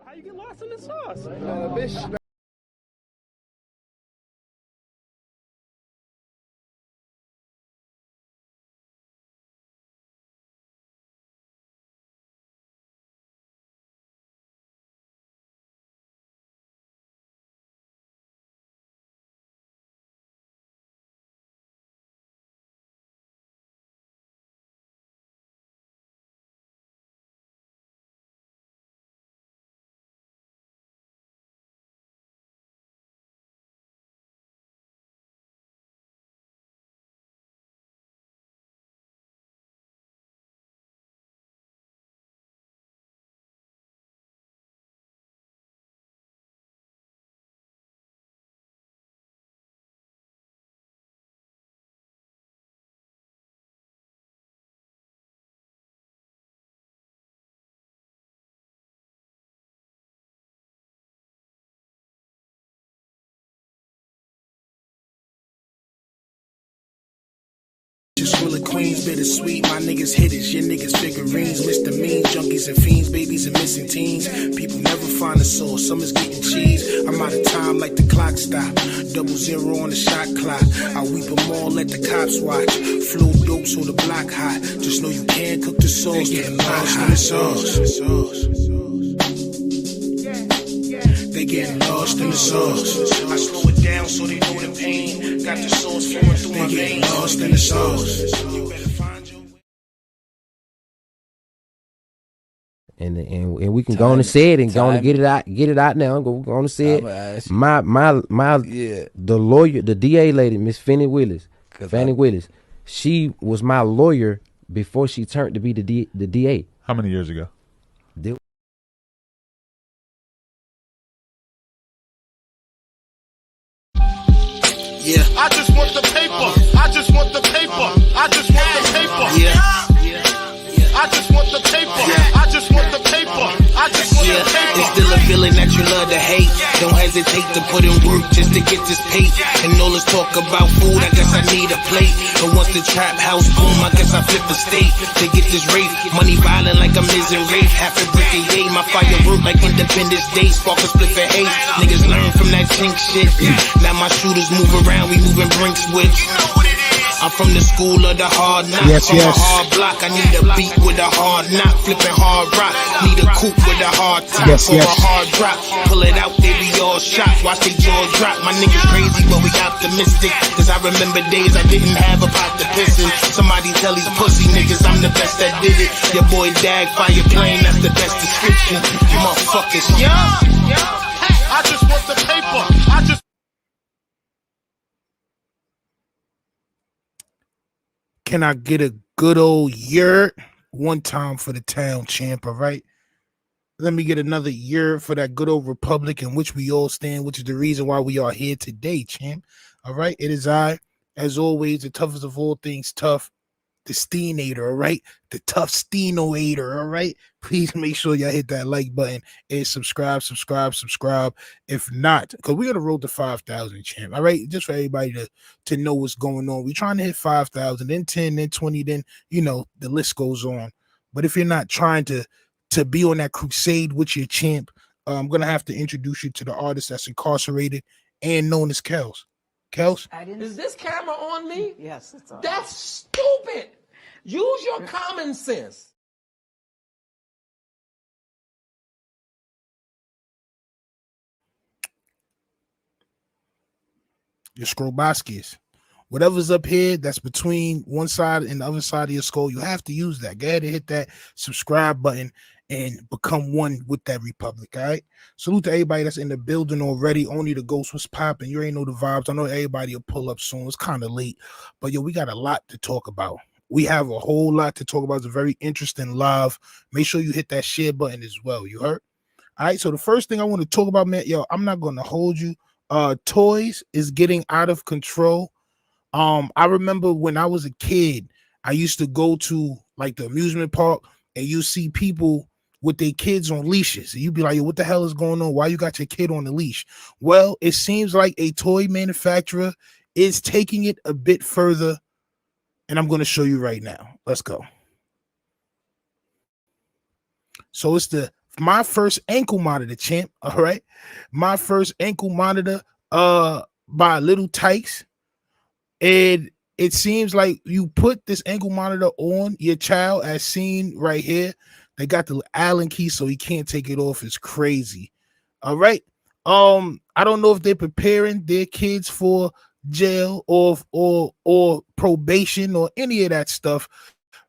How you get lost in the sauce? Bitch. Just full of queens, bittersweet. My niggas hitters, your niggas figurines. Mr. Mean, junkies and fiends, babies and missing teens. People never find a source, summer's getting cheese. I'm out of time like the clock stop. 00 on the shot clock. I weep them all, let the cops watch. Flow dope so the block hot. Just know you can't cook the sauce. They getting lost in the sauce. They getting lost in the sauce. I slow it down so they know the pain. Got the sauce flowing through my veins. Lost in the sauce. You better find your way. And we can go on and say it and go on and get it out now. Go on and say it. The lawyer, the DA lady, Miss Fannie Willis, she was my lawyer before she turned to be the DA. How many years ago? Yeah. I just want the paper. I just want the paper. I just want the paper. Yeah. I just want the paper. I just want the paper. I just want the paper. It's still a feeling that you love to hate. Don't hesitate to put in work just to get this pay. And all this talk about food, I guess I need a plate. But once the trap house boom, I guess I flip a state to get this rape. Money violent like I'm Miz and Rafe. Half a brick a day. My firework like Independence Day. Spark a split for hate. Niggas learn from that chink shit. Now my shooters move around, we moving brinks with. I'm from the school of the hard knock. From a hard block, I need a beat with a hard knock. Flipping hard rock, need a coupe with a hard top. For a hard drop, pull it out, they be all shot. Watch they jaws drop. My niggas crazy, but we optimistic. Cause I remember days I didn't have a pot to piss in. Somebody tell these pussy niggas I'm the best that did it. Your boy Dag, fire plane, that's the best description. You motherfuckers, I just want the paper. I just. Can I get a good old yurt? One time for the town champ, all right? Let me get another yurt for that good old republic in which we all stand, which is the reason why we are here today, champ. All right? It is I, as always, the toughest of all things tough, the Steenator, all right? The tough Steenoator, all right? Please make sure y'all hit that like button and subscribe. If not, because we're going to roll to 5,000, champ, all right? Just for everybody to know what's going on. We're trying to hit 5,000, then 10, then 20, then, you know, the list goes on. But if you're not trying to be on that crusade with your champ, I'm going to have to introduce you to the artist that's incarcerated and known as Kels. Kels? Is this camera on me? Yes, it's on. That's stupid. Use your common sense. Your Scrobaskis. Whatever's up here that's between one side and the other side of your skull, you have to use that. Go ahead and hit that subscribe button and become one with that republic, all right? Salute to everybody that's in the building already. Only the ghost was popping. You ain't know the vibes. I know everybody will pull up soon. It's kind of late, but yo, we got a lot to talk about. We have a whole lot to talk about. It's a very interesting live. Make sure you hit that share button as well. You heard? All right, so the first thing I want to talk about, man, yo, I'm not going to hold you. Toys is getting out of control. I remember when I was a kid, I used to go to like the amusement park and you see people with their kids on leashes. And you'd be like, yo, what the hell is going on? Why you got your kid on the leash? Well, it seems like a toy manufacturer is taking it a bit further. And I'm going to show you right now. Let's go. So it's the my first ankle monitor, champ. All right. My first ankle monitor by Little Tykes. And it seems like you put this ankle monitor on your child, as seen right here. They got the Allen key, so he can't take it off. It's crazy. All right. I don't know if they're preparing their kids for jail or probation or any of that stuff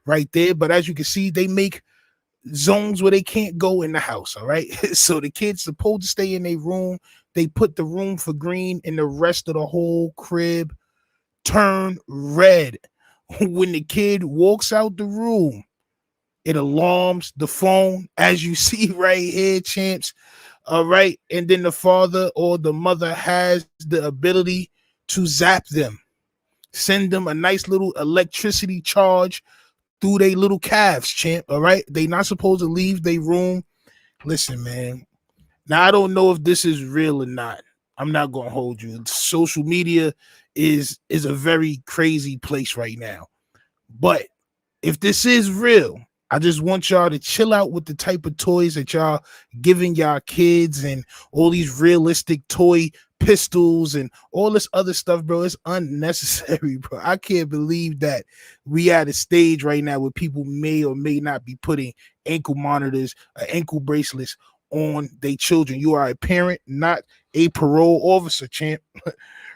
right there. But as you can see, they make zones where they can't go in the house. All right. So the kids supposed to stay in their room. They put the room for green, and the rest of the whole crib turn red. When the kid walks out the room, it alarms the phone, as you see right here, champs. All right. And then the father or the mother has the ability to zap them, send them a nice little electricity charge through their little calves, champ. All right. They not supposed to leave their room. Listen, man. Now, I don't know if this is real or not. I'm not gonna hold you. Social media is a very crazy place right now. But if this is real, I just want y'all to chill out with the type of toys that y'all giving y'all kids and all these realistic toy pistols and all this other stuff, bro. It's unnecessary, bro. I can't believe that we at a stage right now where people may or may not be putting ankle monitors, ankle bracelets on their children. You are a parent, not a parole officer, champ.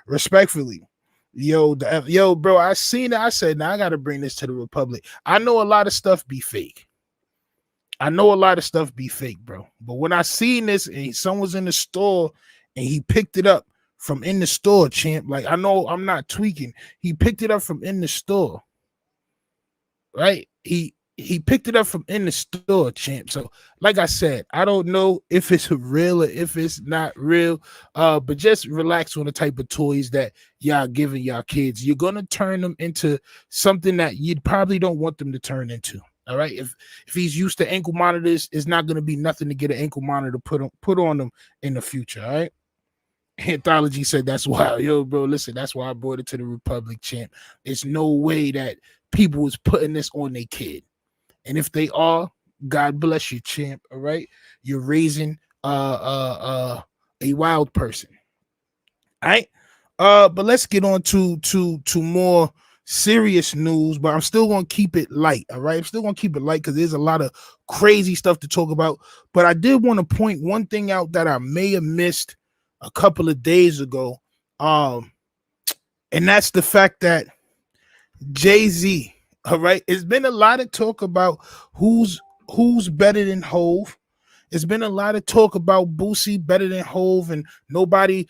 Respectfully. Yo, bro, I seen it. I said, now I gotta bring this to the Republic. I know a lot of stuff be fake. Bro. But when I seen this and someone's in the store and he picked it up from in the store, champ, like, I know I'm not tweaking. He picked it up from in the store, right? He picked it up from in the store, champ. So, like I said, I don't know if it's real or if it's not real. But just relax on the type of toys that y'all giving y'all kids. You're gonna turn them into something that you probably don't want them to turn into. All right. If he's used to ankle monitors, it's not gonna be nothing to get an ankle monitor put on them in the future. All right. Anthology said that's why. Yo, bro, listen, that's why I brought it to the Republic, champ. It's no way that people was putting this on their kid. And if they are, God bless you, champ. All right. You're raising a wild person. All right. But let's get on to more serious news, but I'm still gonna keep it light. All right. I'm still gonna keep it light because there's a lot of crazy stuff to talk about. But I did want to point one thing out that I may have missed a couple of days ago. And that's the fact that Jay-Z. All right. It's been a lot of talk about who's better than Hove. It's been a lot of talk about Boosie better than Hove, and nobody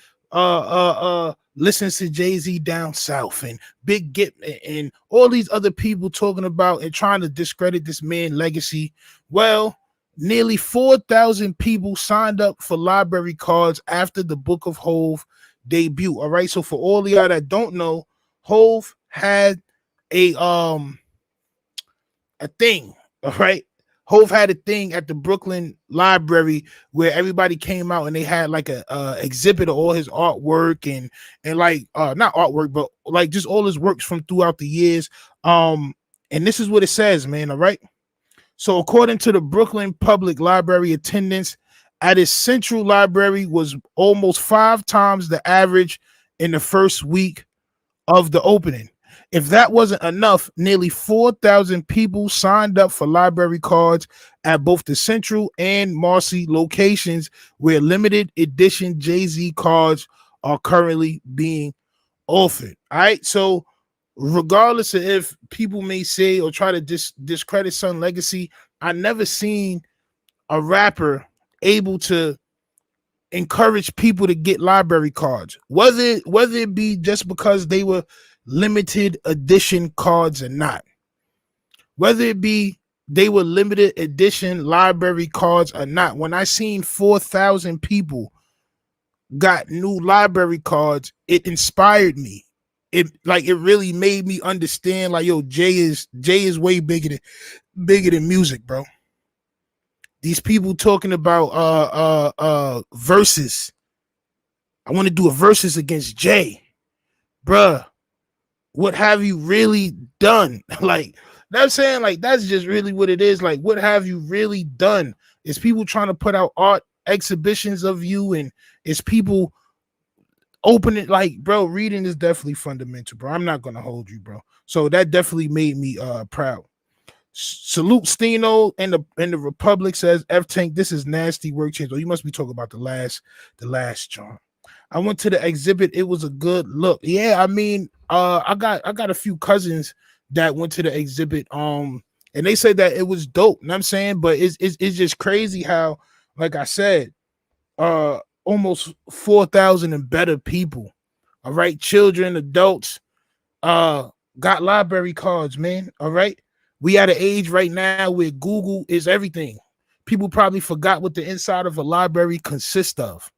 listens to Jay-Z down south, and Big Gip and all these other people talking about and trying to discredit this man's legacy. Well, nearly 4,000 people signed up for library cards after the Book of Hove debut. All right. So for all of y'all that don't know, Hove had a thing, all right. Hove had a thing at the Brooklyn Library where everybody came out and they had like a exhibit of all his artwork and like not artwork, but like just all his works from throughout the years. And this is what it says, man. All right. So according to the Brooklyn Public Library, attendance at its central library was almost 5 times the average in the first week of the opening. If that wasn't enough, nearly 4,000 people signed up for library cards at both the Central and Marcy locations where limited edition Jay-Z cards are currently being offered. All right. So regardless of if people may say or try to discredit Son legacy, I never seen a rapper able to encourage people to get library cards, whether it be just because they were limited edition cards or not, whether it be they were limited edition library cards or not. When I seen 4,000 people got new library cards, it inspired me. It really made me understand, like, yo, Jay is way bigger than music, bro. These people talking about verses. I want to do a verses against Jay, bruh. What have you really done? Like, that's saying, like, that's just really what it is. Like, what have you really done? It's people trying to put out art exhibitions of you, and it's people opening, like, bro, reading is definitely fundamental, bro. I'm not gonna hold you, bro. So that definitely made me proud. Salute Steno and the Republic, says F Tank. This is nasty work change. Oh, you must be talking about the last John. I went to the exhibit. It was a good look. Yeah, I mean, I got a few cousins that went to the exhibit. And they said that it was dope. You know what I'm saying? But it's just crazy how, like I said, almost 4,000 and better people, all right, children, adults, got library cards, man. All right. We at an age right now where Google is everything. People probably forgot what the inside of a library consists of.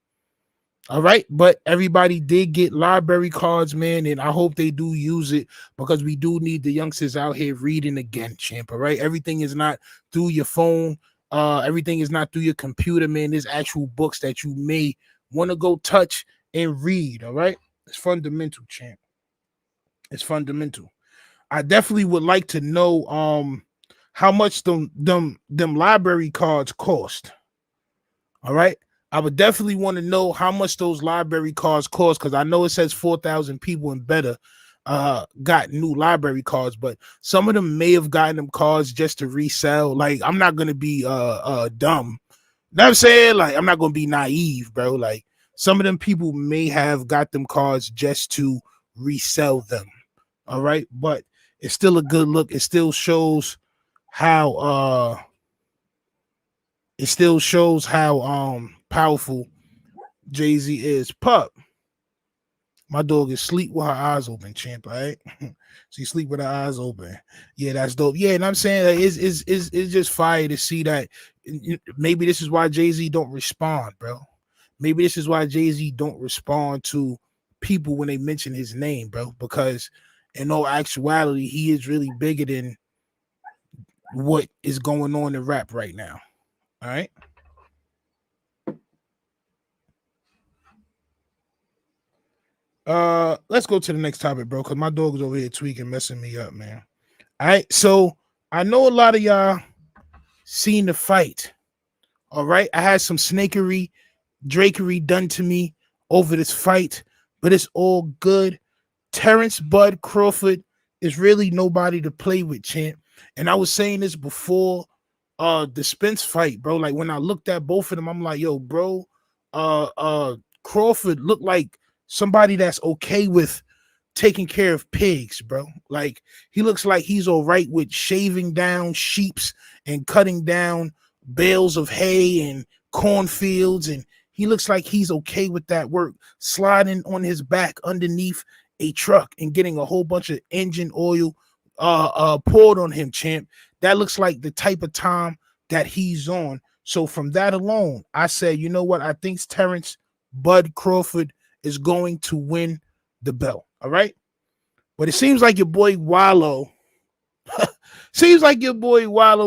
All right, but everybody did get library cards, man, and I hope they do use it, because we do need the youngsters out here reading again, champ. All right, everything is not through your phone, everything is not through your computer, man. There's actual books that you may want to go touch and read. All right, it's fundamental, champ. It's fundamental. I definitely would like to know how much them library cards cost. All right. I would definitely want to know how much those library cards cost, because I know it says 4,000 people and better got new library cards, but some of them may have gotten them cards just to resell. Like, I'm not gonna be dumb. You know what I'm saying? Like, I'm not gonna be naive, bro. Like, some of them people may have got them cards just to resell them. All right, but it's still a good look. It still shows how powerful Jay-Z is. Pup, my dog is sleep with her eyes open, champ. All right, she sleep with her eyes open. Yeah, that's dope. Yeah, and I'm saying that it's just fire to see that. Maybe this is why Jay-Z don't respond, bro. Maybe this is why Jay-Z don't respond to people when they mention his name, bro, because in all actuality, he is really bigger than what is going on in rap right now. All right. Let's go to the next topic, bro, because my dog is over here tweaking, messing me up, man. All right. So I know a lot of y'all seen the fight. All right. I had some snakery, drakery done to me over this fight, but it's all good. Terrance Bud Crawford is really nobody to play with, champ. And I was saying this before the Spence fight, bro. Like, when I looked at both of them, I'm like, yo, bro, Crawford looked like somebody that's okay with taking care of pigs, bro. Like, he looks like he's all right with shaving down sheeps and cutting down bales of hay and cornfields, and he looks like he's okay with that work, sliding on his back underneath a truck and getting a whole bunch of engine oil poured on him, champ. That looks like the type of time that he's on. So from that alone, I said, you know what? I think Terrance Bud Crawford is going to win the belt. All right. But it seems like your boy Wallo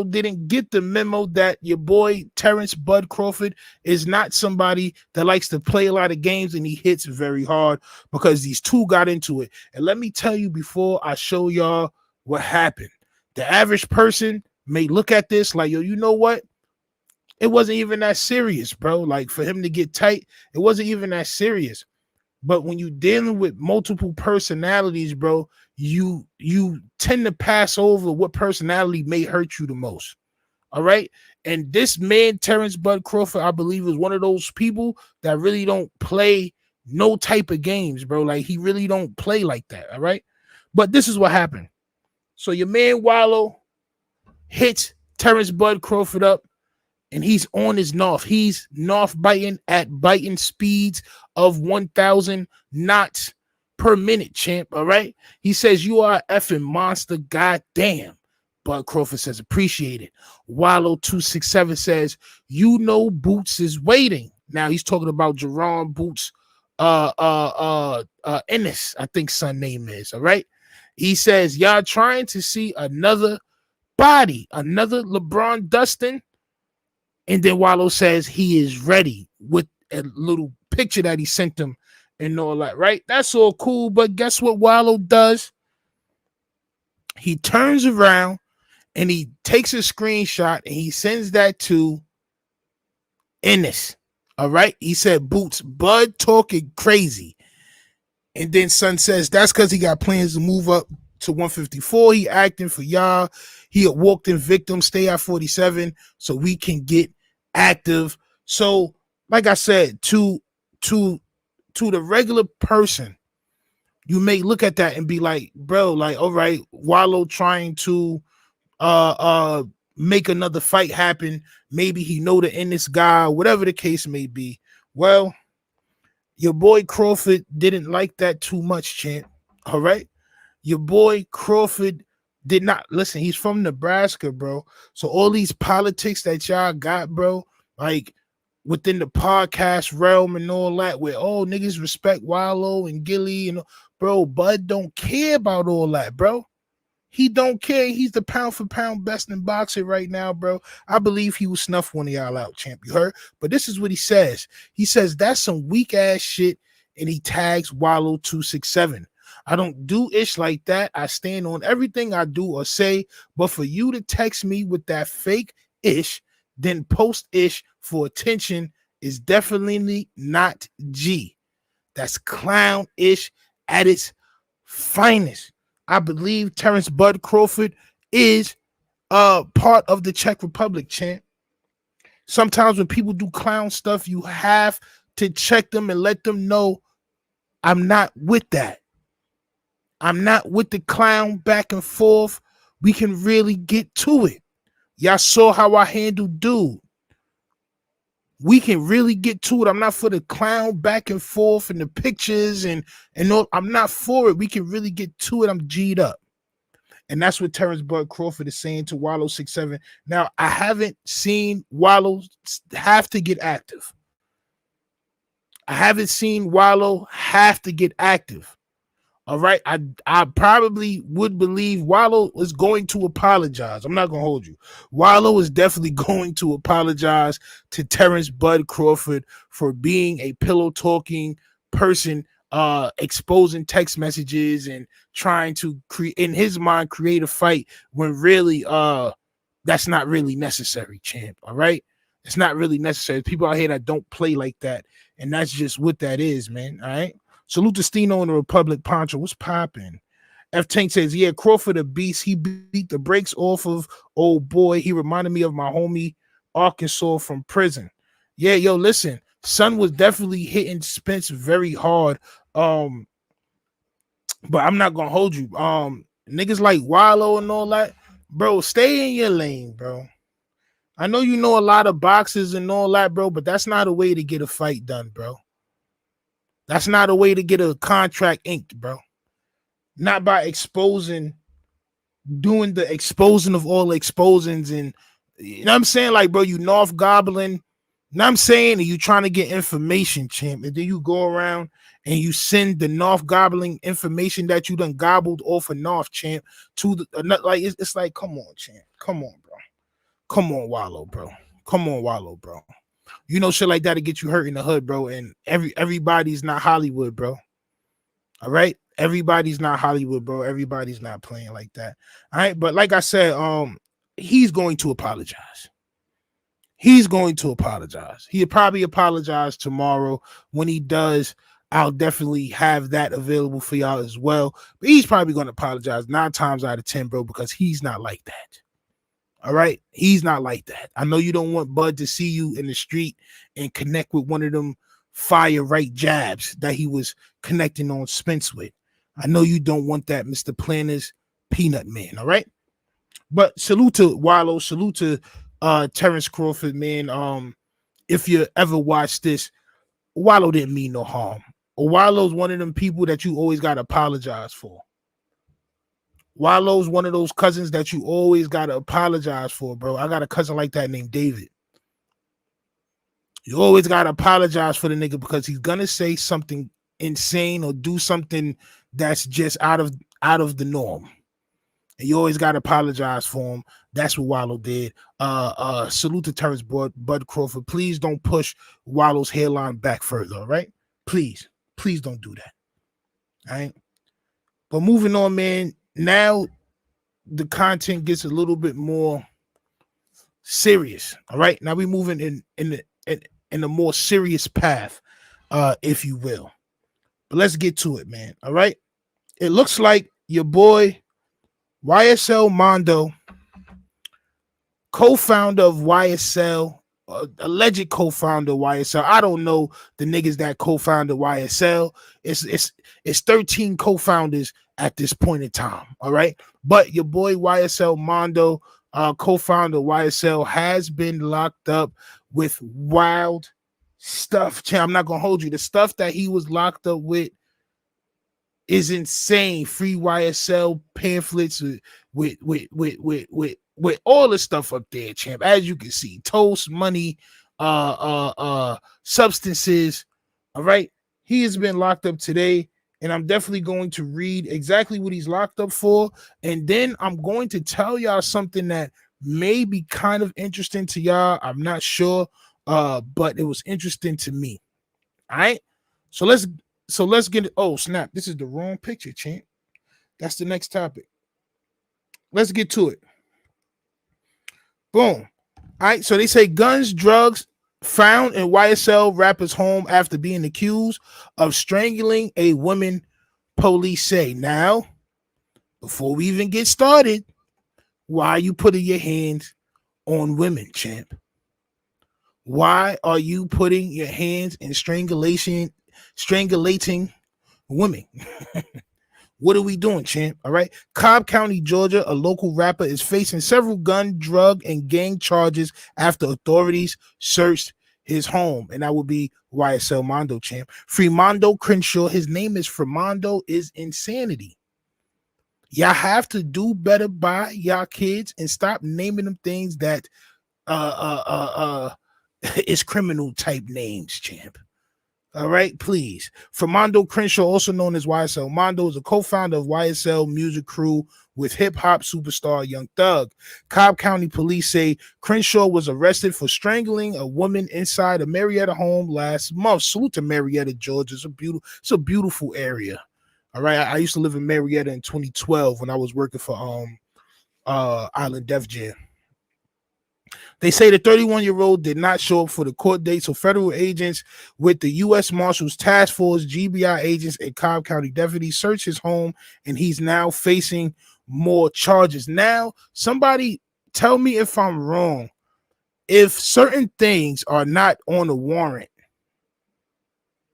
didn't get the memo that your boy Terrance Bud Crawford is not somebody that likes to play a lot of games, and he hits very hard, because these two got into it. And let me tell you, before I show y'all what happened, the average person may look at this like, yo, you know what? It wasn't even that serious, bro. Like, for him to get tight, it wasn't even that serious. But when you're dealing with multiple personalities, bro, you tend to pass over what personality may hurt you the most. All right. And this man, Terrance Bud Crawford, I believe, is one of those people that really don't play no type of games, bro. Like, he really don't play like that. All right. But this is what happened. So your man Wallo hits Terrance Bud Crawford up, and he's on his North. He's North biting at biting speeds of 1,000 knots per minute, champ. All right. He says, you are an effing monster. Goddamn. Bud Crawford says, appreciate it. Wallo 267 says, you know, Boots is waiting. Now he's talking about Jerome Boots, Ennis, I think son name is. All right. He says, y'all trying to see another body, another LeBron Dustin. And then Wallo says he is ready with a little picture that he sent them and all that, right? That's all cool. But guess what Wallo does? He turns around and he takes a screenshot and he sends that to Ennis. All right. He said, Boots, Bud talking crazy. And then Son says, that's because he got plans to move up to 154. He acting for y'all. He had walked in victim, stay at 47, so we can get active. So, like I said, to the regular person, you may look at that and be like, bro, like, all right, Wallo trying to make another fight happen. Maybe he know to end this guy, whatever the case may be. Well, your boy Crawford didn't like that too much, champ. All right. Your boy Crawford did not listen. He's from Nebraska, bro. So all these politics that y'all got, bro, like within the podcast realm and all that, where niggas respect Wallo and Gilly and bro, Bud don't care about all that, bro. He don't care. He's the pound for pound best in boxing right now, bro. I believe he will snuff one of y'all out, champ. You heard? But this is what he says. He says that's some weak ass shit, and he tags Wallo 267. I don't do ish like that. I stand on everything I do or say. But for you to text me with that fake ish, then post ish for attention is definitely not G. That's clown ish at its finest. I believe Terrance Bud Crawford is part of the Czech Republic, champ. Sometimes when people do clown stuff, you have to check them and let them know I'm not with that. I'm not with the clown back and forth. We can really get to it. Y'all saw how I handled Dude. We can really get to it. I'm not for the clown back and forth and the pictures and all. I'm not for it. We can really get to it. I'm G'd up. And that's what Terrance Bud Crawford is saying to Wallo 67. Now, I haven't seen Wallo have to get active. I haven't seen Wallo have to get active. All right. I probably would believe Wallo is going to apologize. I'm not going to hold you. Wallo is definitely going to apologize to Terrance Bud Crawford for being a pillow talking person, exposing text messages and trying to create, in his mind, create a fight when really that's not really necessary, champ. All right. It's not really necessary. People out here that don't play like that. And that's just what that is, man. All right. Salute to Stino in the Republic. Poncho, what's popping? F Tank says, yeah, Crawford a beast. He beat the brakes off of old boy. He reminded me of my homie Arkansas from prison. Yeah, yo, listen, Son was definitely hitting Spence very hard. But I'm not gonna hold you. Niggas like Wallo and all that, bro, stay in your lane, bro. I know you know a lot of boxes and all that, bro, but that's not a way to get a fight done, bro. That's not a way to get a contract inked, bro. Not by doing the exposing of all exposings and, you know what I'm saying? Like, bro, you North Goblin. You know what I'm saying? And you trying to get information, champ. And then you go around and you send the North Goblin information that you done gobbled off of North, champ, to the, like, it's like, come on, champ. Come on, bro. Come on, Wallo, bro. Come on, Wallo, bro. You know, shit like that to get you hurt in the hood, bro. And everybody's not Hollywood, bro. All right. Everybody's not Hollywood, bro. Everybody's not playing like that. All right. But like I said, he's going to apologize. He's going to apologize. He'll probably apologize tomorrow. When he does, I'll definitely have that available for y'all as well. But he's probably going to apologize 9 times out of 10, bro, because he's not like that. All right. He's not like that. I know you don't want Bud to see you in the street and connect with one of them fire right jabs that he was connecting on Spence with. I know you don't want that, Mr. Planner's peanut man. All right. But salute to Wallo. Salute to Terrance Crawford, man. If you ever watch this, Wallo didn't mean no harm. Wallo's one of them people that you always got to apologize for. Wallo's one of those cousins that you always got to apologize for, bro. I got a cousin like that named David. You always got to apologize for the nigga because he's going to say something insane or do something that's just out of the norm. And you always got to apologize for him. That's what Wallo did. Salute to Terrance Bud Crawford. Please don't push Wallo's hairline back further, all right? Please don't do that. All right? But moving on, man. Now the content gets a little bit more serious. All right. Now we moving in in a more serious path, if you will. But let's get to it, man. All right. It looks like your boy YSL Mondo, co-founder of YSL, alleged co-founder of YSL. I don't know the niggas that co-founded YSL. It's 13 co-founders at this point in time. All right. But your boy YSL Mondo, co-founder of YSL, has been locked up with wild stuff. I'm not gonna hold you. The stuff that he was locked up with is insane. Free YSL pamphlets with all the stuff up there, champ. As you can see, toast, money, substances. All right. He has been locked up today, and I'm definitely going to read exactly what he's locked up for. And then I'm going to tell y'all something that may be kind of interesting to y'all. I'm not sure, but it was interesting to me. All right. So let's get it. Oh, snap. This is the wrong picture, champ. That's the next topic. Let's get to it. Boom. All right. So they say guns, drugs found in YSL rapper's home after being accused of strangling a woman, police say. Now, before we even get started, why are you putting your hands on women, champ? Why are you putting your hands in strangulating women? What are we doing, champ? All right. Cobb County, Georgia, a local rapper is facing several gun, drug, and gang charges after authorities searched his home. And that would be YSL Mondo, champ. Fremondo Crenshaw. His name is Fremondo, is insanity. Y'all have to do better by y'all kids and stop naming them things that is criminal type names, champ. All right, please. Fremondo Crenshaw, also known as YSL Mondo, is a co-founder of YSL music crew with hip-hop superstar Young Thug. Cobb County police say Crenshaw was arrested for strangling a woman inside a Marietta home last month. Salute to Marietta, Georgia. It's a beautiful area. All right, I used to live in Marietta in 2012 when I was working for Island Def Jam. They say the 31-year-old did not show up for the court date, so federal agents with the U.S. Marshals Task Force, GBI agents, and Cobb County deputies searched his home, and he's now facing more charges. Now, somebody tell me if I'm wrong. If certain things are not on a warrant,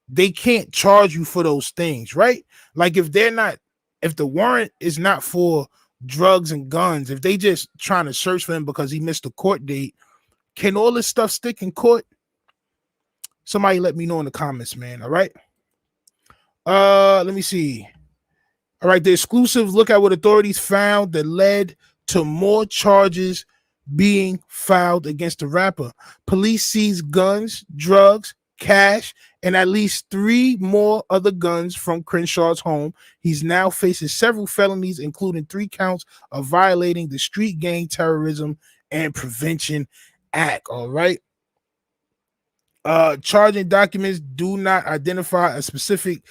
they can't charge you for those things, right? Like if the warrant is not for drugs and guns, if they just trying to search for him because he missed a court date, can all this stuff stick in court? Somebody let me know in the comments, man. All right. Let me see. All right, the exclusive look at what authorities found that led to more charges being filed against the rapper. Police seized guns, drugs, cash, and at least 3 more other guns from Crenshaw's home. He's now facing several felonies, including 3 counts of violating the Street Gang Terrorism and Prevention Act. All right. Charging documents do not identify a specific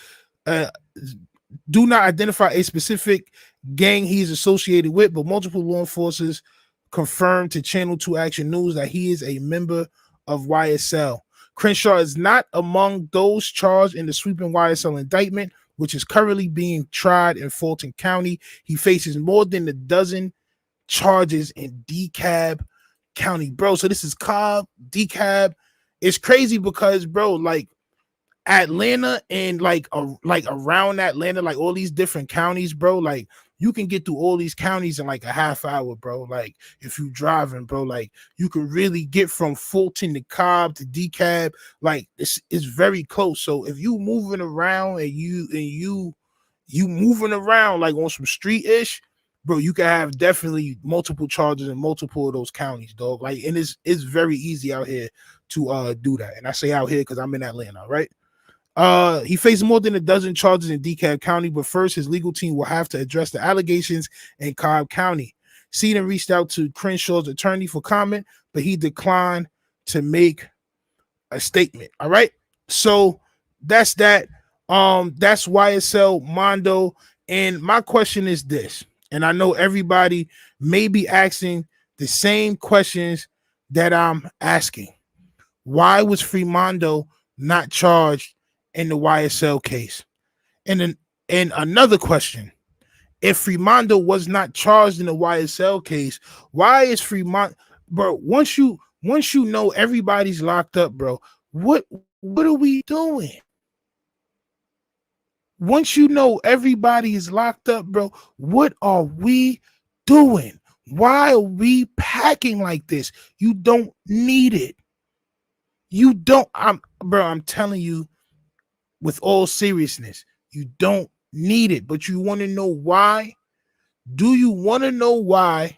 gang he's associated with, but multiple law enforcers confirmed to Channel 2 Action News that he is a member of YSL. Crenshaw is not among those charged in the sweeping YSL indictment, which is currently being tried in Fulton County. He faces more than a dozen charges in DeKalb County, bro. So this is Cobb, DeKalb. It's crazy because, bro, like Atlanta and like around Atlanta, like all these different counties, bro, like you can get through all these counties in like a half hour, bro. Like if you driving, bro, like you can really get from Fulton to Cobb to DeKalb. Like it's very close. So if you moving around and you moving around like on some street ish, bro, you can have definitely multiple charges in multiple of those counties, dog. Like, and it's very easy out here to do that. And I say out here because I'm in Atlanta, right? He faced more than a dozen charges in DeKalb County, but first his legal team will have to address the allegations in Cobb County. Seaton reached out to Crenshaw's attorney for comment, but he declined to make a statement. All right. So that's that. That's YSL Mondo. And my question is this, and I know everybody may be asking the same questions that I'm asking. Why was Fremondo not charged in the YSL case? And another question. If Fremondo was not charged in the YSL case, why is Fremondo, bro? Once you know everybody's locked up, bro, what are we doing? Once you know everybody is locked up, bro, what are we doing? Why are we packing like this? You don't need it. You don't. I'm telling you, with all seriousness, you don't need it. But you want to know why? Do you want to know why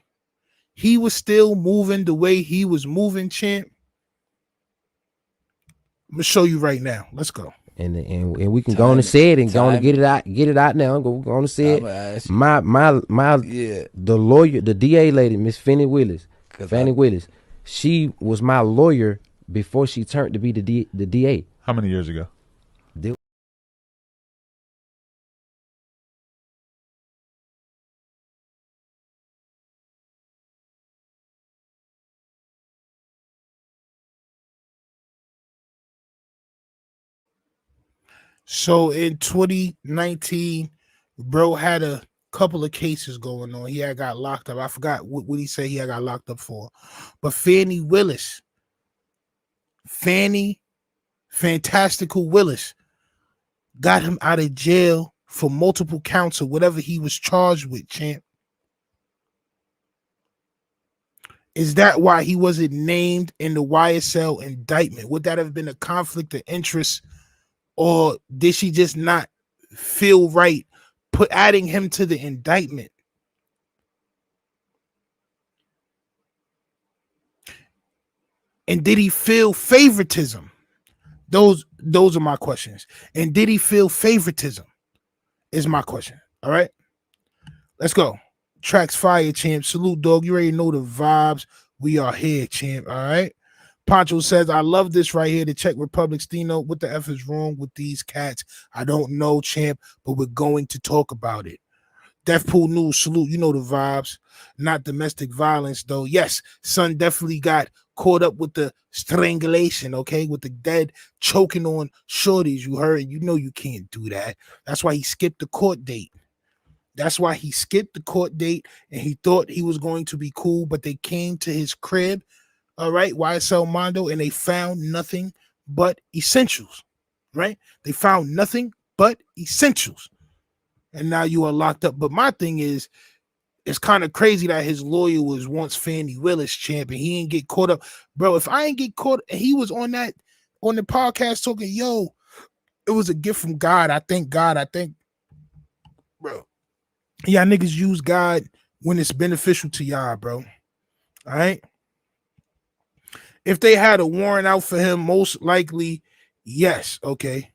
he was still moving the way he was moving, champ? I'm gonna show you right now. Let's go. And we can go on and say it and go on and get it out now. Go on and say it. The lawyer, the DA lady, Miss Fannie Willis, she was my lawyer before she turned to be the DA. How many years ago? So in 2019, bro had a couple of cases going on. He had got locked up. I forgot what he said he had got locked up for. But Fannie Willis, Fantastical Willis, got him out of jail for multiple counts of whatever he was charged with, champ. Is that why he wasn't named in the YSL indictment? Would that have been a conflict of interest? Or did she just not feel right adding him to the indictment? And did he feel favoritism? Those are my questions. And did he feel favoritism? Is my question. All right. Let's go. Tracks fire, champ. Salute, dog. You already know the vibes. We are here, champ. All right. Pancho says, I love this right here. The Czech Republic, Stino. What the F is wrong with these cats? I don't know, champ, but we're going to talk about it. Deathpool News, salute. You know the vibes. Not domestic violence, though. Yes, son definitely got caught up with the strangulation, okay? With the dead choking on shorties, you heard. You know you can't do that. That's why he skipped the court date. And he thought he was going to be cool, but they came to his crib, all right, YSL Mondo, and they found nothing but essentials, right? They found nothing but essentials. And now you are locked up. But my thing is, it's kind of crazy that his lawyer was once Fannie Willis, champ, and he didn't get caught up. Bro, if I ain't get caught, and he was on the podcast talking, yo, it was a gift from God. I thank God. Bro. Yeah, niggas use God when it's beneficial to y'all, bro. All right. If they had a warrant out for him, most likely, yes. Okay.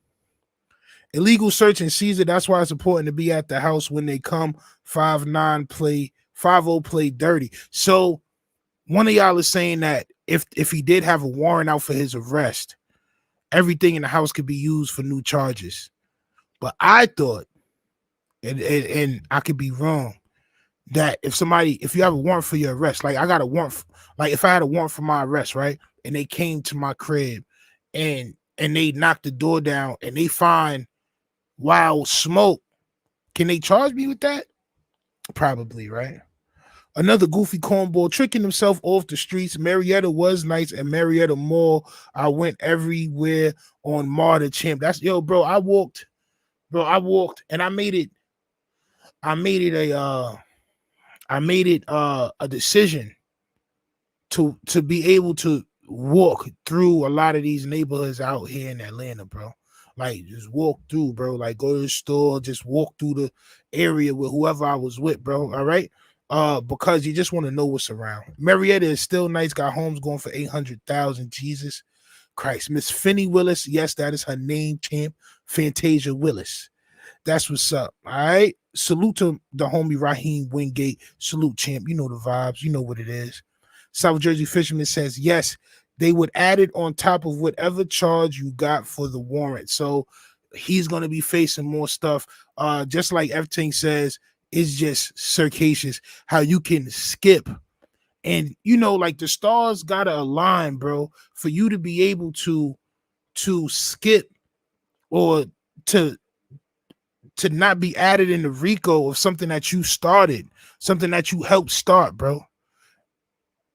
Illegal search and seizure. That's why it's important to be at the house when they come. 5-9 play, 5-0 play dirty. So one of y'all is saying that if he did have a warrant out for his arrest, everything in the house could be used for new charges. But I thought, and I could be wrong, that if you have a warrant for your arrest, like I got a warrant, like if I had a warrant for my arrest, right, and they came to my crib and they knocked the door down and they find wild smoke, can they charge me with that? Probably, right? Another goofy cornball tricking himself off the streets. Marietta was nice, and Marietta Mall. I went everywhere on Martyr, champ. That's bro. I walked, and I made it a decision to be able to walk through a lot of these neighborhoods out here in Atlanta, bro. Like, just walk through, bro. Like, go to the store, just walk through the area with whoever I was with, bro. All right. Because you just want to know what's around. Marietta is still nice. Got homes going for 800,000. Jesus Christ. Miss Fannie Willis. Yes, that is her name, champ. Fantasia Willis. That's what's up. All right. Salute to the homie Raheem Wingate. Salute, champ. You know the vibes. You know what it is. South Jersey Fisherman says, yes, they would add it on top of whatever charge you got for the warrant. So he's going to be facing more stuff. Just like everything says, it's just circassious how you can skip And like the stars gotta align, bro, for you to be able to skip or to not be added in the RICO of something that you started, something that you helped start, bro.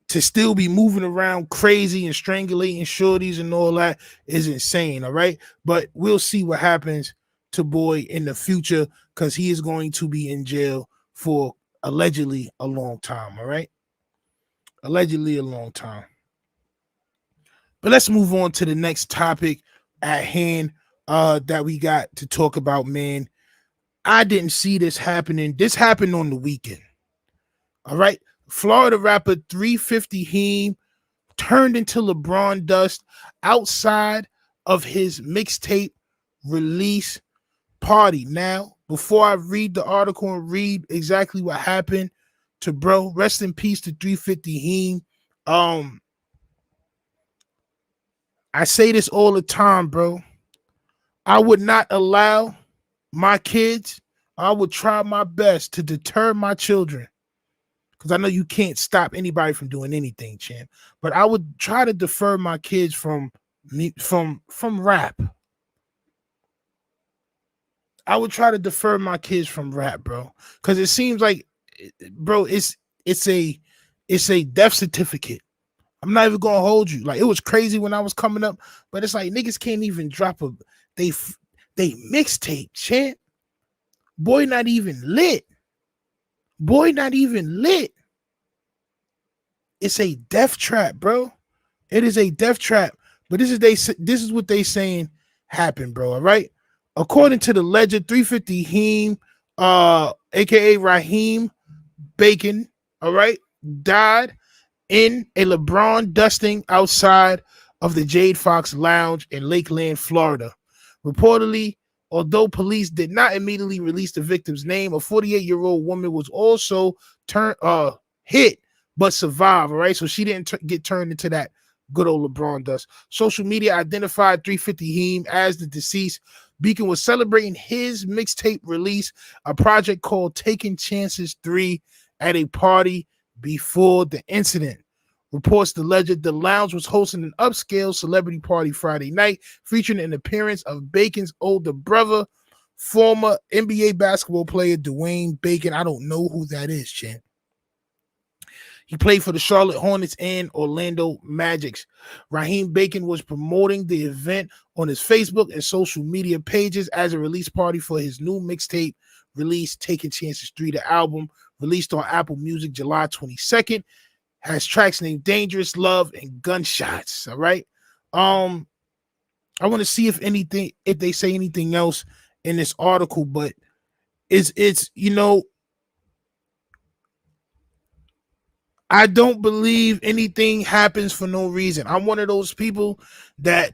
To still be moving around crazy and strangulating shorties and all that is insane, all right? But we'll see what happens to Boy in the future, because he is going to be in jail for allegedly a long time, all right? Allegedly a long time. But let's move on to the next topic at hand that we got to talk about, man. I didn't see this happening. This happened on the weekend. All right. Florida rapper 350 Heem turned into LeBron dust outside of his mixtape release party. Now, before I read the article and read exactly what happened to bro, rest in peace to 350 Heem. I say this all the time, bro. I would not allow my kids, I would try my best to deter my children, because I know you can't stop anybody from doing anything, champ. But I would try to defer my kids from rap. I would try to defer my kids from rap, bro, because it seems like, bro, it's a death certificate. I'm not even gonna hold you. Like, it was crazy when I was coming up, but it's like niggas can't even drop they mixtape, champ. Boy, not even lit. Boy, not even lit. It's a death trap, bro. It is a death trap. But this is what they saying happened, bro. All right. According to the legend, 350 Heem, aka Raheem Bacon, all right, died in a LeBron dusting outside of the Jade Fox Lounge in Lakeland, Florida. Reportedly, although police did not immediately release the victim's name, a 48-year-old woman was also hit but survived, all right? So she didn't get turned into that good old LeBron dust. Social media identified 350 Heem as the deceased. Beacon was celebrating his mixtape release, a project called Taking Chances 3, at a party before the incident. Reports alleged the lounge was hosting an upscale celebrity party Friday night, featuring an appearance of Bacon's older brother, former NBA basketball player Dwayne Bacon. I don't know who that is, champ. He played for the Charlotte Hornets and Orlando Magics. Raheem Bacon was promoting the event on his Facebook and social media pages as a release party for his new mixtape release, Taking Chances 3. The album, released on Apple Music July 22nd, has tracks named Dangerous, Love, and Gunshots. All right. I want to see if they say anything else in this article, but it's I don't believe anything happens for no reason. I'm one of those people that,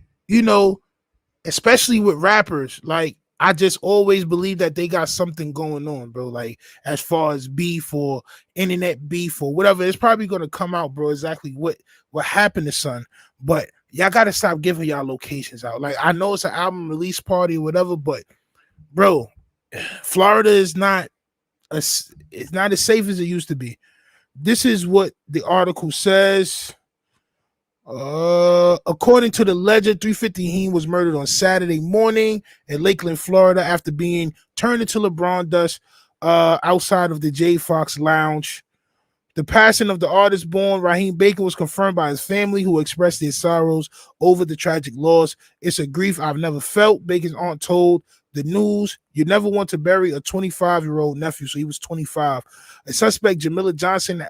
especially with rappers, like, I just always believe that they got something going on, bro. Like, as far as beef or internet beef or whatever, it's probably going to come out, bro, exactly what happened to son. But y'all got to stop giving y'all locations out. Like, I know it's an album release party or whatever, but, bro, Florida is not it's not as safe as it used to be. This is what the article says. According to the legend, 350 Heem was murdered on Saturday morning in Lakeland, Florida, after being turned into LeBron dust outside of the J Fox Lounge. The passing of the artist born Raheem Bacon was confirmed by his family, who expressed their sorrows over the tragic loss. It's a grief I've never felt, Bacon's aunt told the news. You never want to bury a 25-year-old nephew. So he was 25. A suspect, Jamila Johnson.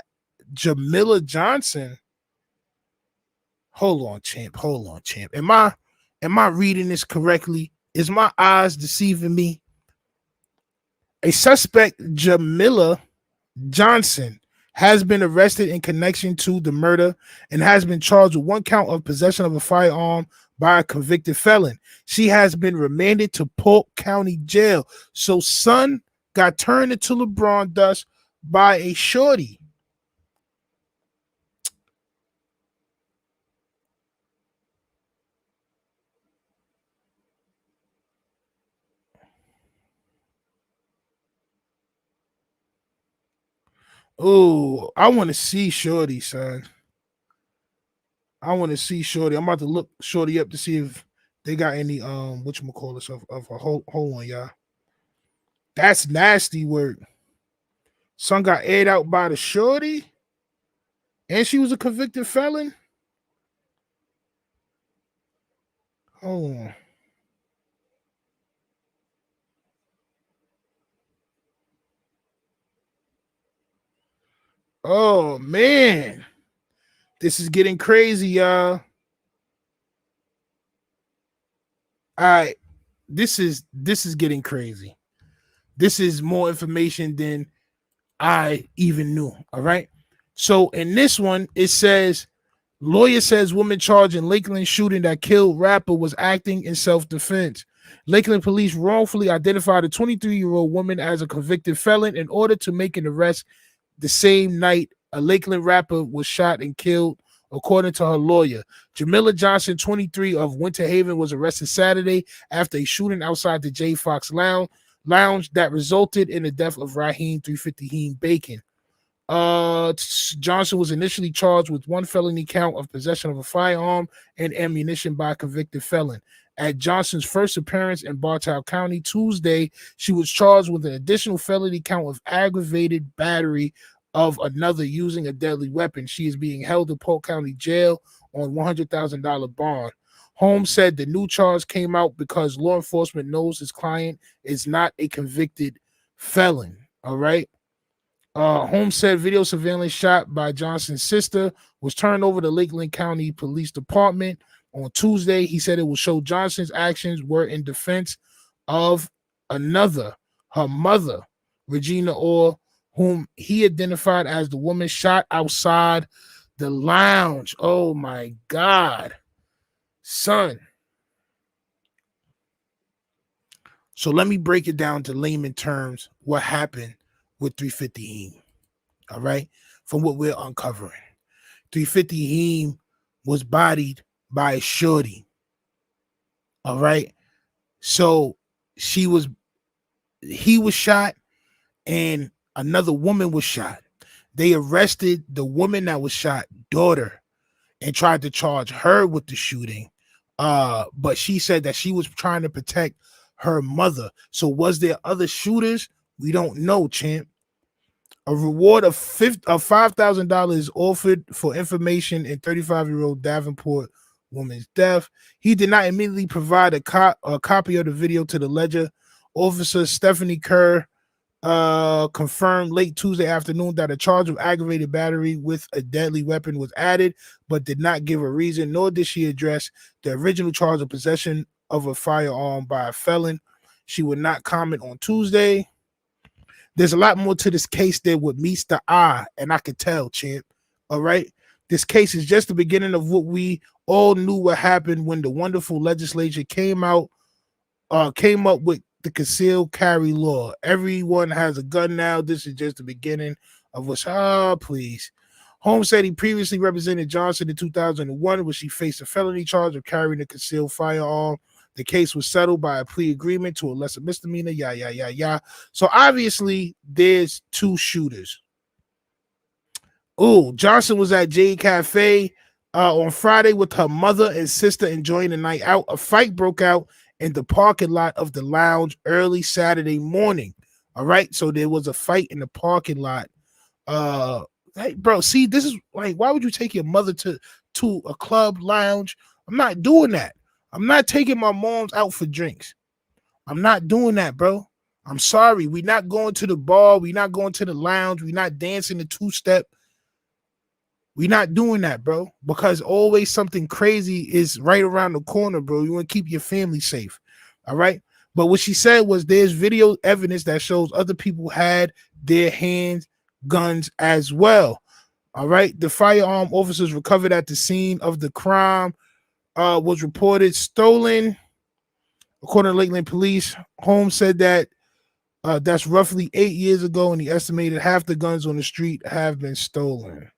Hold on, champ. Am I reading this correctly? Is my eyes deceiving me? A suspect, Jamila Johnson, has been arrested in connection to the murder and has been charged with 1 count of possession of a firearm by a convicted felon. She has been remanded to Polk County Jail. So son got turned into LeBron dust by a shorty. Oh, I want to see Shorty, son. I want to see Shorty. I'm about to look Shorty up to see if they got any whatchamacallit of a hold on, y'all. That's nasty work. Son got aired out by the Shorty, and she was a convicted felon. Hold on. Oh man, this is getting crazy, y'all. All right, this is getting crazy. This is more information than I even knew. All right. So in this one, it says lawyer says woman charged in Lakeland shooting that killed rapper was acting in self-defense. Lakeland police wrongfully identified a 23-year-old woman as a convicted felon in order to make an arrest the same night a Lakeland rapper was shot and killed, according to her lawyer. Jamila Johnson, 23, of Winter Haven, was arrested Saturday after a shooting outside the J Fox Lounge that resulted in the death of Raheem 350 Heem Bacon. Johnson was initially charged with one felony count of possession of a firearm and ammunition by a convicted felon. At Johnson's first appearance in Bartow County Tuesday, she was charged with an additional felony count of aggravated battery of another using a deadly weapon. She is being held in Polk County Jail on $100,000 bond. Holmes said the new charge came out because law enforcement knows his client is not a convicted felon. All right. Holmes said video surveillance shot by Johnson's sister was turned over to Lakeland County Police Department on Tuesday. He said it will show Johnson's actions were in defense of another, her mother, Regina Orr, whom he identified as the woman shot outside the lounge. Oh my God, son. So let me break it down to layman terms what happened with 350 Heem. All right, from what we're uncovering. 350 Heem was bodied by a shorty. All right. So he was shot and another woman was shot. They arrested the woman that was shot, daughter, and tried to charge her with the shooting. But she said that she was trying to protect her mother. So was there other shooters? We don't know, champ. A reward of $5,000 is offered for information in 35-year-old Davenport woman's death. He did not immediately provide a copy of the video to the ledger. Officer Stephanie Kerr confirmed late Tuesday afternoon that a charge of aggravated battery with a deadly weapon was added, but did not give a reason, nor did she address the original charge of possession of a firearm by a felon. She would not comment on Tuesday. There's a lot more to this case than what meets the eye, and I could tell, champ. All right? This case is just the beginning of what we all knew what happened when the wonderful legislature came up with the concealed carry law. Everyone has a gun now. This is just the beginning of what's please. Holmes said he previously represented Johnson in 2001 when she faced a felony charge of carrying a concealed firearm. The case was settled by a plea agreement to a lesser misdemeanor. So obviously there's two shooters. Oh, Johnson was at J Cafe on Friday with her mother and sister enjoying the night out. A fight broke out in the parking lot of the lounge early Saturday morning. All right. So there was a fight in the parking lot. Hey, bro, see, this is like, why would you take your mother to a club lounge? I'm not doing that. I'm not taking my moms out for drinks. I'm not doing that, bro. I'm sorry. We're not going to the bar. We're not going to the lounge. We're not dancing the two-step. We're not doing that, bro, because always something crazy is right around the corner, bro. You want to keep your family safe, all right? But what she said was there's video evidence that shows other people had their hands guns as well, all right? The firearm officers recovered at the scene of the crime was reported stolen. According to Lakeland Police, Holmes said that that's roughly 8 years ago, and he estimated half the guns on the street have been stolen.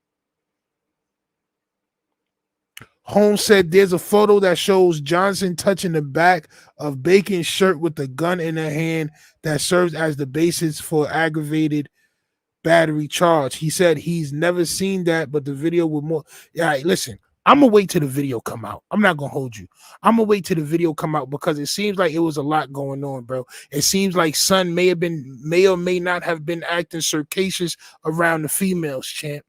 Holmes said there's a photo that shows Johnson touching the back of Bacon's shirt with a gun in her hand that serves as the basis for aggravated battery charge. He said he's never seen that, but the video with more. Yeah, listen, I'm gonna wait till the video come out. I'm not gonna hold you. I'm gonna wait till the video come out because it seems like it was a lot going on, bro. It seems like Son may or may not have been acting circassious around the females, champ.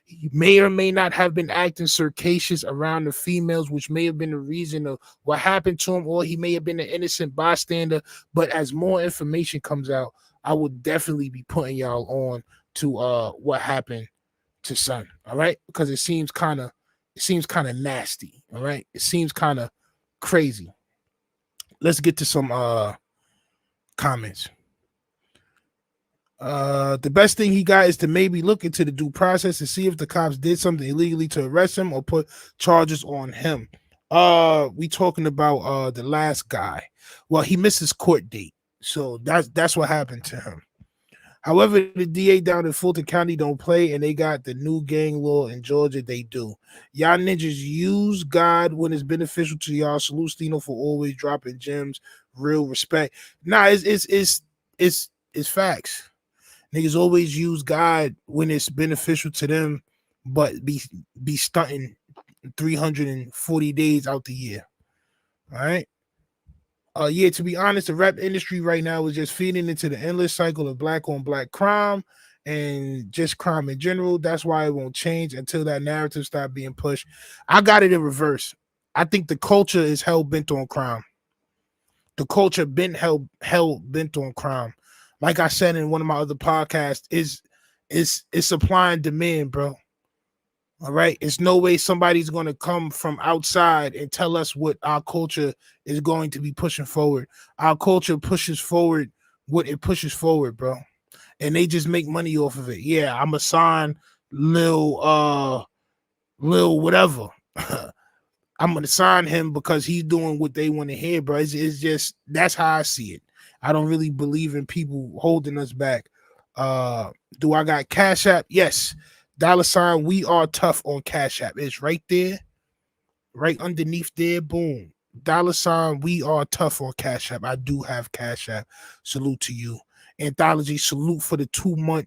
He may or may not have been acting circassious around the females, which may have been the reason of what happened to him, or he may have been an innocent bystander. But as more information comes out, I will definitely be putting y'all on to what happened to Son. All right, because it seems kind of nasty. All right, it seems kind of crazy. Let's get to some comments. The best thing he got is to maybe look into the due process and see if the cops did something illegally to arrest him or put charges on him. We talking about the last guy. Well, he missed his court date, so that's what happened to him. However, the DA down in Fulton County don't play, and they got the new gang law in Georgia. They do. Y'all niggas use God when it's beneficial to y'all. Salute Stino for always dropping gems. Real respect. Nah, it's facts. Niggas always use God when it's beneficial to them, but be stunting 340 days out the year. All right. Yeah, to be honest, the rap industry right now is just feeding into the endless cycle of black on black crime and just crime in general. That's why it won't change until that narrative stop being pushed. I got it in reverse. I think the culture is hell bent on crime. The culture been hell bent on crime. Like I said in one of my other podcasts, is supply and demand, bro. All right. It's no way somebody's going to come from outside and tell us what our culture is going to be pushing forward. Our culture pushes forward what it pushes forward, bro. And they just make money off of it. Yeah, I'm a sign Lil whatever. I'm gonna sign him because he's doing what they want to hear, bro. It's just that's how I see it. I don't really believe in people holding us back. Do I got Cash App? Yes. $ we are tough on Cash App. It's right there, right underneath there. Boom. $ we are tough on Cash App. I do have Cash App. Salute to you. Anthology, salute for the 2-month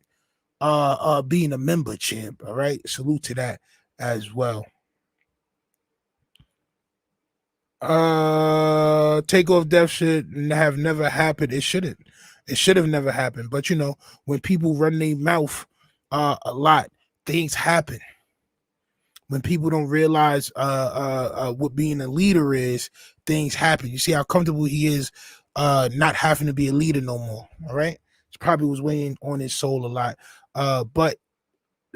being a member, champ. All right. Salute to that as well. Takeoff death should have never happened. It shouldn't. It should have never happened. But you know, when people run their mouth a lot, things happen. When people don't realize what being a leader is, things happen. You see how comfortable he is not having to be a leader no more. All right. It probably was weighing on his soul a lot. But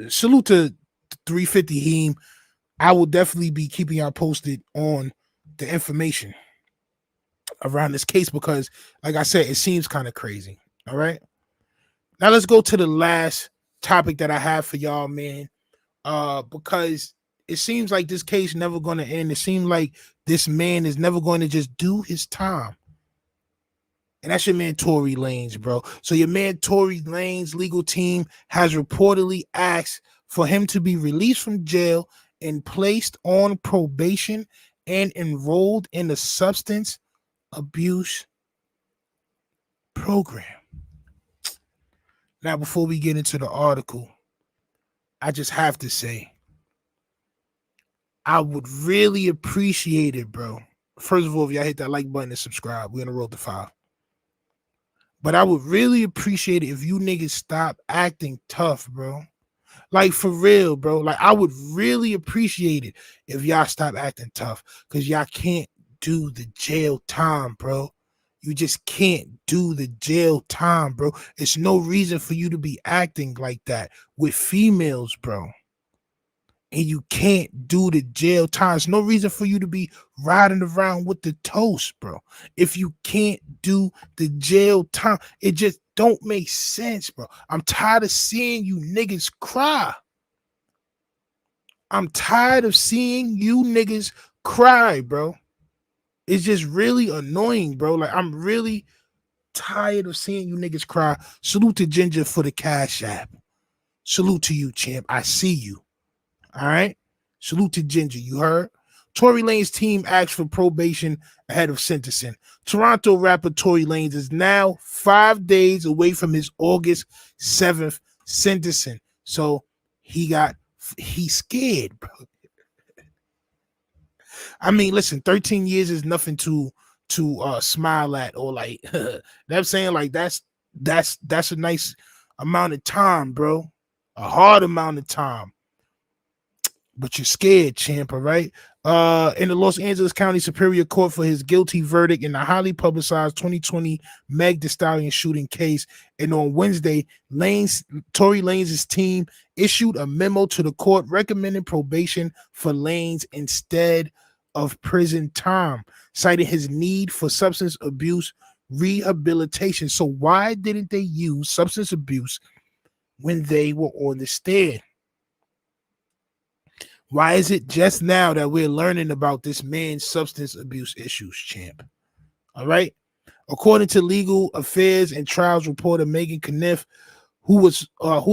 salute to 350 Heem. I will definitely be keeping y'all posted on the information around this case because, like I said, it seems kind of crazy. All right. Now let's go to the last topic that I have for y'all, man. Because it seems like this case never going to end. It seems like this man is never going to just do his time. And that's your man Tory Lanez, bro. So your man Tory Lanez legal team has reportedly asked for him to be released from jail and placed on probation and enrolled in a substance abuse program. Now, before we get into the article, I just have to say, I would really appreciate it, bro. First of all, if y'all hit that like button and subscribe, we're on the road to 5. But I would really appreciate it if you niggas stop acting tough, bro. Like, for real, bro. Like, I would really appreciate it if y'all stop acting tough because y'all can't do the jail time, bro. You just can't do the jail time, bro. It's no reason for you to be acting like that with females, bro. And you can't do the jail time. There's no reason for you to be riding around with the toast, bro. If you can't do the jail time, it just don't make sense, bro. I'm tired of seeing you niggas cry. I'm tired of seeing you niggas cry, bro. It's just really annoying, bro. Like, I'm really tired of seeing you niggas cry. Salute to Ginger for the Cash App. Salute to you, champ. I see you. All right. Salute to Ginger. You heard? Tory Lanez team asked for probation ahead of sentencing. Toronto rapper Tory Lanez is now 5 days away from his August 7th sentencing. So he's scared, bro. I mean, listen, 13 years is nothing to smile at, or like I'm saying, like that's a nice amount of time, bro. A hard amount of time. But you're scared, champ, all right? In the Los Angeles County Superior Court for his guilty verdict in the highly publicized 2020 Meg Thee Stallion shooting case. And on Wednesday, Tory Lanez' team issued a memo to the court recommending probation for Lanez instead of prison time, citing his need for substance abuse rehabilitation. So why didn't they use substance abuse when they were on the stand? Why is it just now that we're learning about this man's substance abuse issues, champ? All right. According to Legal Affairs and Trials reporter Megan Kniff, who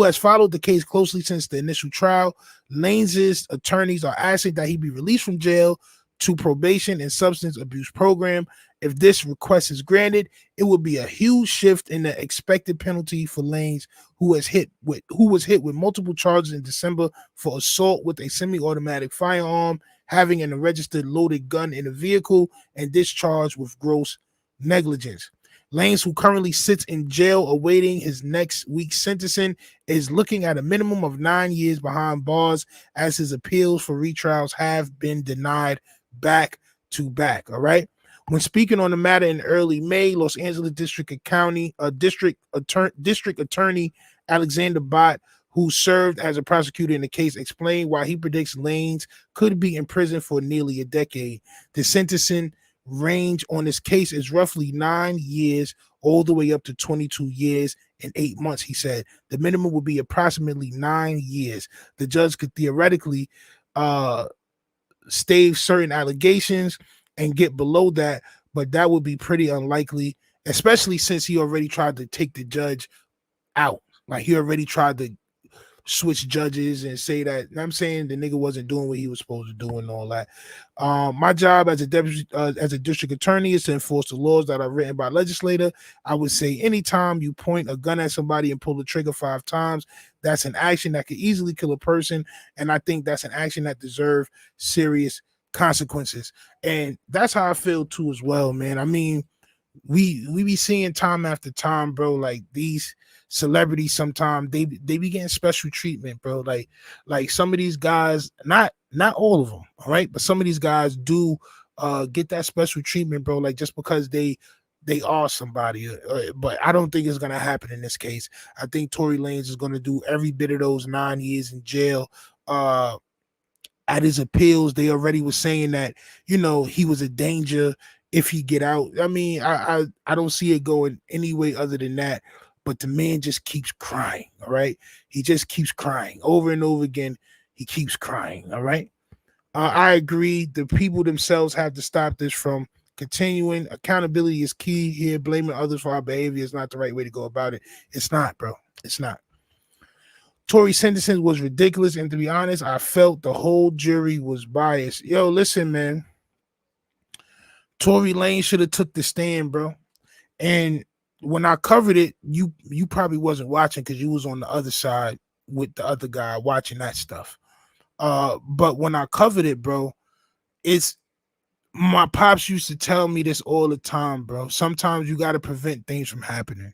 has followed the case closely since the initial trial, Lanez's attorneys are asking that he be released from jail to probation and substance abuse program. If this request is granted, it will be a huge shift in the expected penalty for Lanez, who was hit with multiple charges in December for assault with a semi-automatic firearm, having an unregistered loaded gun in a vehicle, and discharged with gross negligence. Lanez, who currently sits in jail awaiting his next week's sentencing, is looking at a minimum of 9 years behind bars, as his appeals for retrials have been denied back to back. All right. When speaking on the matter in early May, Los Angeles District Attorney Alexander Bott, who served as a prosecutor in the case, explained why he predicts Lanez could be in prison for nearly a decade. The sentencing range on this case is roughly 9 years all the way up to 22 years and 8 months, he said. The minimum would be approximately 9 years. The judge could theoretically stave certain allegations and get below that, but that would be pretty unlikely, especially since he already tried to take the judge out. Like, he already tried to switch judges and say that, I'm saying, the nigga wasn't doing what he was supposed to do and all that. My job as a district attorney is to enforce the laws that are written by legislator. I would say anytime you point a gun at somebody and pull the trigger 5 times, that's an action that could easily kill a person, and I think that's an action that deserves serious consequences. And that's how I feel too as well, man. I mean, we be seeing time after time, bro, like these celebrities sometimes they be getting special treatment, bro. Like some of these guys, not all of them, all right, but some of these guys do get that special treatment, bro, like just because they are somebody. But I don't think it's gonna happen in this case. I think Tory Lanez is gonna do every bit of those 9 years in jail. At his appeals, they already was saying that, you know, he was a danger if he get out. I mean, I don't see it going any way other than that. But the man just keeps crying, all right? He just keeps crying over and over again. He keeps crying, all right? I agree. The people themselves have to stop this from continuing. Accountability is key here. Blaming others for our behavior is not the right way to go about it. It's not, bro. It's not. Tory's sentencing was ridiculous, and to be honest, I felt the whole jury was biased. Yo, listen, man. Tory Lanez should have took the stand, bro. And when I covered it, you probably wasn't watching because you was on the other side with the other guy watching that stuff. But when I covered it, bro, it's my pops used to tell me this all the time, bro. Sometimes you got to prevent things from happening.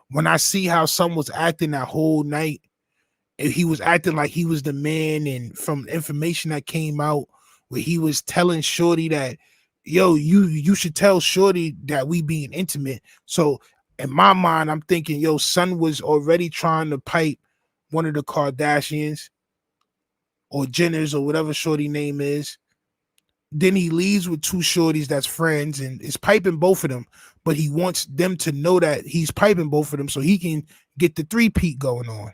When I see how someone was acting that whole night, and he was acting like he was the man, and from information that came out where he was telling Shorty that, yo, you should tell Shorty that we being intimate. So in my mind, I'm thinking, yo, son was already trying to pipe one of the Kardashians or Jenners or whatever Shorty name is. Then he leaves with 2 shorties that's friends and is piping both of them, but he wants them to know that he's piping both of them so he can get the 3-peat going on.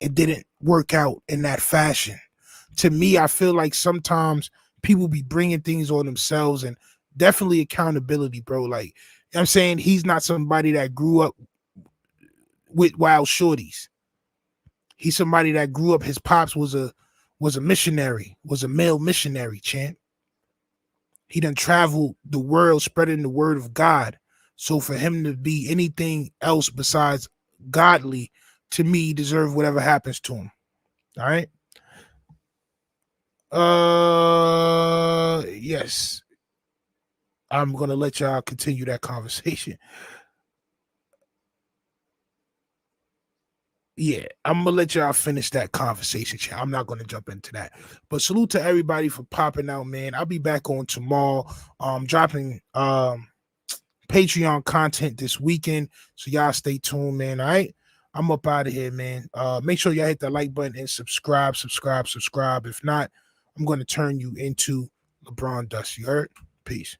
It didn't work out in that fashion. To me, I feel like sometimes people be bringing things on themselves, and definitely accountability, bro. Like, you know what I'm saying? He's not somebody that grew up with wild shorties. He's somebody that grew up, his pops was a missionary, was a male missionary, champ. He done traveled the world spreading the word of God. So for him to be anything else besides godly, to me, deserve whatever happens to him. All right. Yes. I'm gonna let y'all continue that conversation. Yeah, I'm gonna let y'all finish that conversation. I'm not gonna jump into that. But salute to everybody for popping out, man. I'll be back on tomorrow. Dropping Patreon content this weekend. So y'all stay tuned, man. All right. I'm up out of here, man. Make sure y'all hit the like button and subscribe. If not, I'm gonna turn you into LeBron Dust. You heard? Peace.